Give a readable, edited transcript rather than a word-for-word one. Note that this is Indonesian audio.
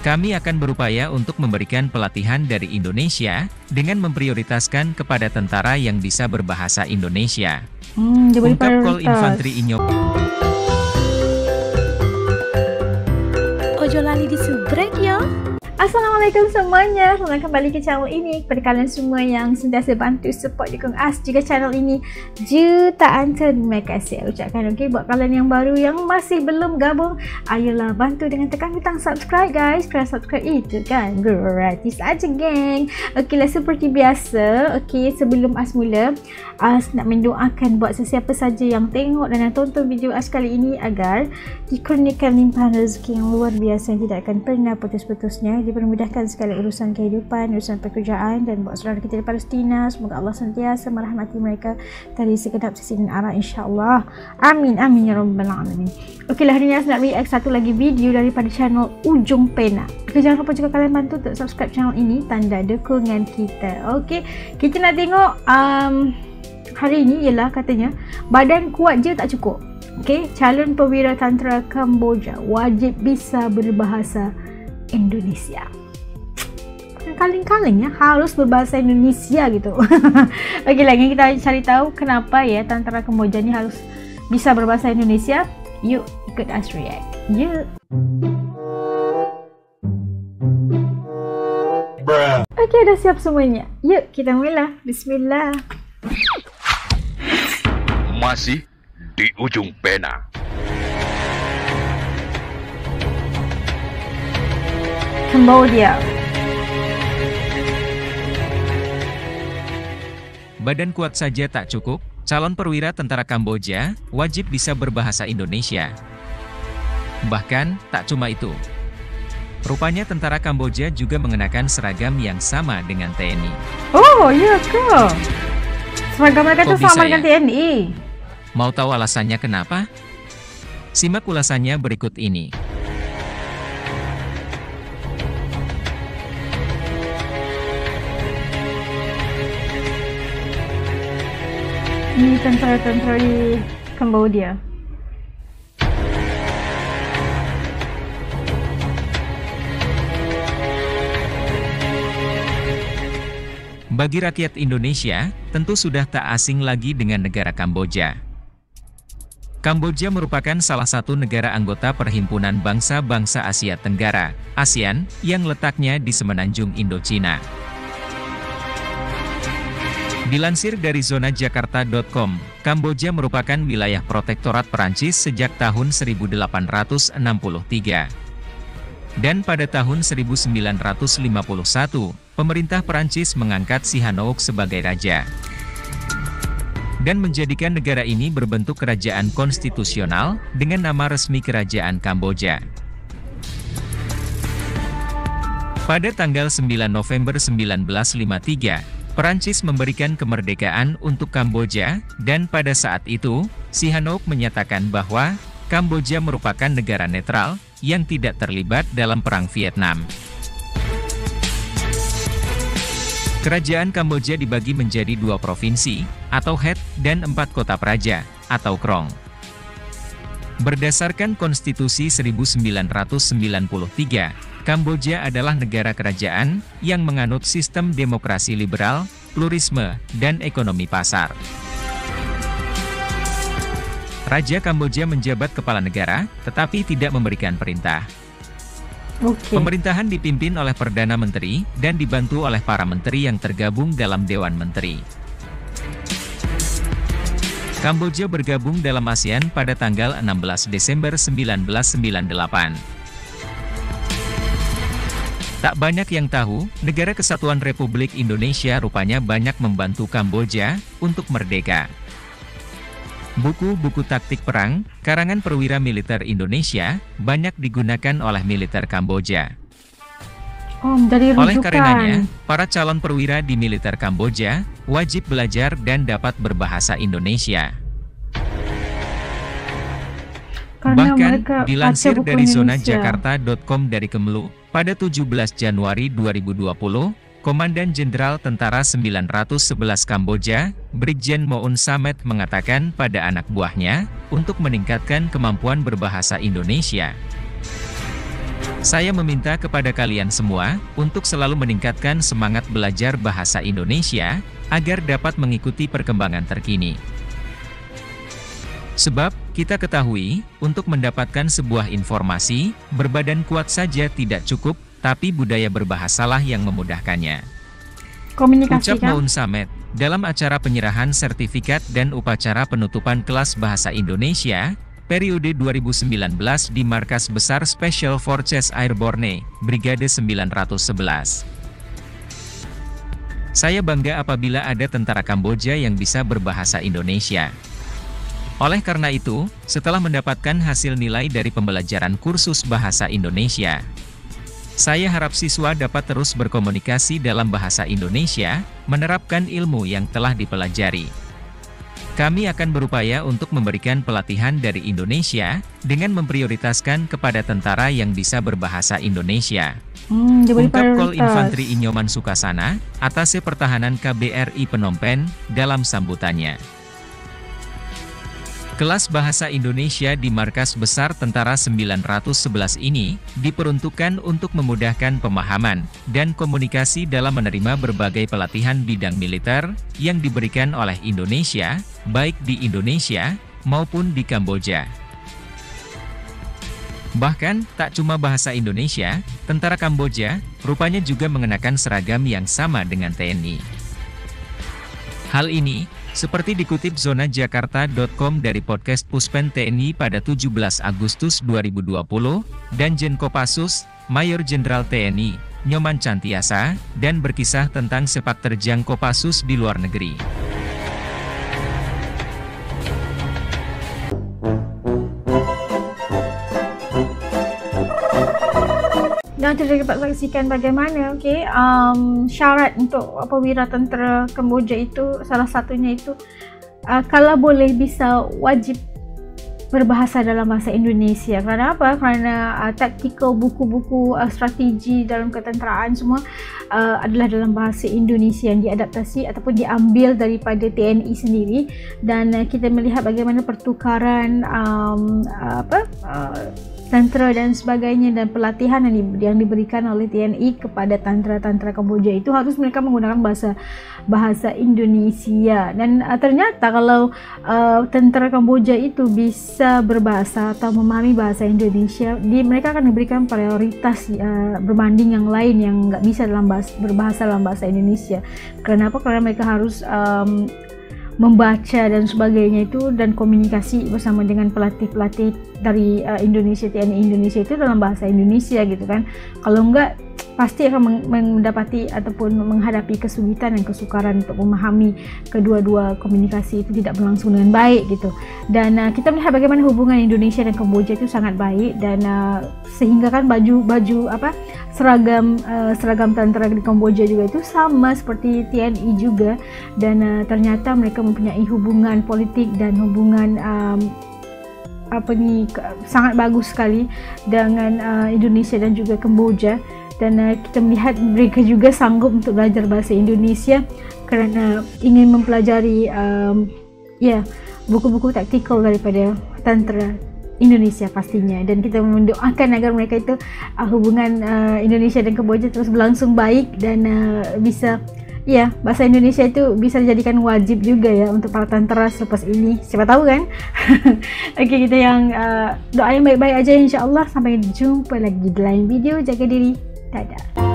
Kami akan berupaya untuk memberikan pelatihan dari Indonesia, dengan memprioritaskan kepada tentara yang bisa berbahasa Indonesia. Dia Ungkap Kol prioritas. Infantri Inyo. Ojo lali disubrek yo. Assalamualaikum semuanya, selamat kembali ke channel ini. Kepada kalian semua yang sentiasa bantu support dukung us juga channel ini, jutaan terima kasih ucapkan. Buat kalian yang baru yang masih belum gabung, ayolah bantu dengan tekan butang subscribe guys, kerana subscribe itu kan gratis aja geng. Lah seperti biasa, sebelum us mula, us nak mendoakan buat sesiapa saja yang tengok dan yang tonton video us kali ini agar dikurniakan limpahan rezeki yang luar biasa yang tidak akan pernah putus-putusnya, dipermudahkan segala urusan kehidupan, urusan pekerjaan, dan buat saudara kita di Palestina, semoga Allah sentiasa merahmati mereka dari segenap sisi dan arah insya-Allah. Amin amin ya rabbal alamin. Hari ni saya nak react satu lagi video daripada channel Ujung Pena. Jangan lupa juga kalian bantu untuk subscribe channel ini, tanda dukungan kita. Kita nak tengok hari ini ialah katanya badan kuat je tak cukup. Calon perwira tentera Kamboja wajib bisa berbahasa Indonesia. Kaling-kaling ya harus berbahasa Indonesia gitu. Lagi kita cari tahu kenapa ya tentera Kamboja ni harus bisa berbahasa Indonesia. Yuk ikut us react. Yuk. Dah siap semuanya. Yuk kita mula. Bismillah. Masih di ujung pena. Cambodia. Badan kuat saja tak cukup, calon perwira tentara Kamboja wajib bisa berbahasa Indonesia. Bahkan, tak cuma itu. Rupanya tentara Kamboja juga mengenakan seragam yang sama dengan TNI. Oh, iya ke? Seragam mereka itu sama dengan TNI. Mau tahu alasannya kenapa? Simak ulasannya berikut ini. Ini tentara-tentara di Cambodia. Bagi rakyat Indonesia, tentu sudah tak asing lagi dengan negara Kamboja. Kamboja merupakan salah satu negara anggota Perhimpunan Bangsa-Bangsa Asia Tenggara, ASEAN, yang letaknya di semenanjung Indochina. Dilansir dari zonajakarta.com, Kamboja merupakan wilayah protektorat Perancis sejak tahun 1863. Dan pada tahun 1951, pemerintah Perancis mengangkat Sihanouk sebagai raja. Dan menjadikan negara ini berbentuk kerajaan konstitusional dengan nama resmi Kerajaan Kamboja. Pada tanggal 9 November 1953, Perancis memberikan kemerdekaan untuk Kamboja, dan pada saat itu, Sihanouk menyatakan bahwa Kamboja merupakan negara netral yang tidak terlibat dalam Perang Vietnam. Kerajaan Kamboja dibagi menjadi 2 provinsi, atau Het, dan 4 kota praja, atau Krong. Berdasarkan Konstitusi 1993, Kamboja adalah negara kerajaan yang menganut sistem demokrasi liberal, plurisme, dan ekonomi pasar. Raja Kamboja menjabat kepala negara, tetapi tidak memberikan perintah. Pemerintahan dipimpin oleh Perdana Menteri, dan dibantu oleh para menteri yang tergabung dalam Dewan Menteri. Kamboja bergabung dalam ASEAN pada tanggal 16 Desember 1998. Tak banyak yang tahu, Negara Kesatuan Republik Indonesia rupanya banyak membantu Kamboja untuk merdeka. Buku-buku taktik perang, karangan perwira militer Indonesia, banyak digunakan oleh militer Kamboja. Oleh karenanya, para calon perwira di militer Kamboja, wajib belajar dan dapat berbahasa Indonesia. Bahkan, dilansir dari zonajakarta.com dari Kemlu, pada 17 Januari 2020, Komandan Jenderal Tentara 911 Kamboja, Brigjen Moon Samet mengatakan pada anak buahnya, untuk meningkatkan kemampuan berbahasa Indonesia. Saya meminta kepada kalian semua untuk selalu meningkatkan semangat belajar bahasa Indonesia agar dapat mengikuti perkembangan terkini. Sebab, kita ketahui, untuk mendapatkan sebuah informasi, berbadan kuat saja tidak cukup, tapi budaya berbahasalah yang memudahkannya. Komunikasi Ucap kan? Maun Samet, dalam acara penyerahan sertifikat dan upacara penutupan kelas Bahasa Indonesia, periode 2019 di Markas Besar Special Forces Airborne, Brigade 911. Saya bangga apabila ada tentara Kamboja yang bisa berbahasa Indonesia. Oleh karena itu, setelah mendapatkan hasil nilai dari pembelajaran kursus bahasa Indonesia, saya harap siswa dapat terus berkomunikasi dalam bahasa Indonesia, menerapkan ilmu yang telah dipelajari. Kami akan berupaya untuk memberikan pelatihan dari Indonesia, dengan memprioritaskan kepada tentara yang bisa berbahasa Indonesia. Ungkap Kol Infantri Inyoman Sukasana, Atase Pertahanan KBRI Phnom Penh, dalam sambutannya. Kelas Bahasa Indonesia di Markas Besar Tentara 911 ini diperuntukkan untuk memudahkan pemahaman dan komunikasi dalam menerima berbagai pelatihan bidang militer yang diberikan oleh Indonesia, baik di Indonesia maupun di Kamboja. Bahkan, tak cuma bahasa Indonesia, tentara Kamboja rupanya juga mengenakan seragam yang sama dengan TNI. Hal ini seperti dikutip zonajakarta.com dari podcast Puspen TNI pada 17 Agustus 2020, dan Jen Kopassus, Mayor Jenderal TNI, Nyoman Cantiasa, dan berkisah tentang sepak terjang Kopassus di luar negeri. Dan kita dapat saksikan bagaimana syarat untuk perwira tentera Kamboja itu, salah satunya itu kalau boleh bisa wajib berbahasa dalam bahasa Indonesia. Kerana apa? Kerana taktikal, buku-buku strategi dalam ketenteraan semua adalah dalam bahasa Indonesia yang diadaptasi ataupun diambil daripada TNI sendiri, dan kita melihat bagaimana pertukaran tentera dan sebagainya, dan pelatihan yang diberikan oleh TNI kepada tentera-tentera Kamboja itu harus mereka menggunakan bahasa Indonesia. Dan ternyata kalau tentera Kamboja itu bisa berbahasa atau memahami bahasa Indonesia, mereka akan diberikan prioritas berbanding yang lain yang nggak bisa berbahasa dalam bahasa Indonesia. Kenapa? Karena mereka harus membaca dan sebagainya itu, dan komunikasi bersama dengan pelatih-pelatih dari Indonesia, TNI Indonesia itu dalam bahasa Indonesia gitu kan. Kalau enggak, pasti akan mendapati ataupun menghadapi kesulitan dan kesukaran untuk memahami kedua-dua komunikasi itu tidak berlangsung dengan baik gitu. Dan kita melihat bagaimana hubungan Indonesia dan Kamboja itu sangat baik, dan sehingga kan seragam tentera di Kamboja juga itu sama seperti TNI juga, dan ternyata mereka mempunyai hubungan politik dan hubungan sangat bagus sekali dengan Indonesia dan juga Kamboja. Dan kita melihat mereka juga sanggup untuk belajar bahasa Indonesia kerana ingin mempelajari buku-buku taktikal daripada tentera Indonesia pastinya. Dan kita mendoakan agar mereka itu hubungan Indonesia dan Kamboja terus berlangsung baik, dan bisa bahasa Indonesia itu bisa dijadikan wajib juga ya untuk para tentera selepas ini, siapa tahu kan. Okey, kita yang doa yang baik-baik aja, insya Allah. Sampai jumpa lagi di lain video. Jaga diri, dadah.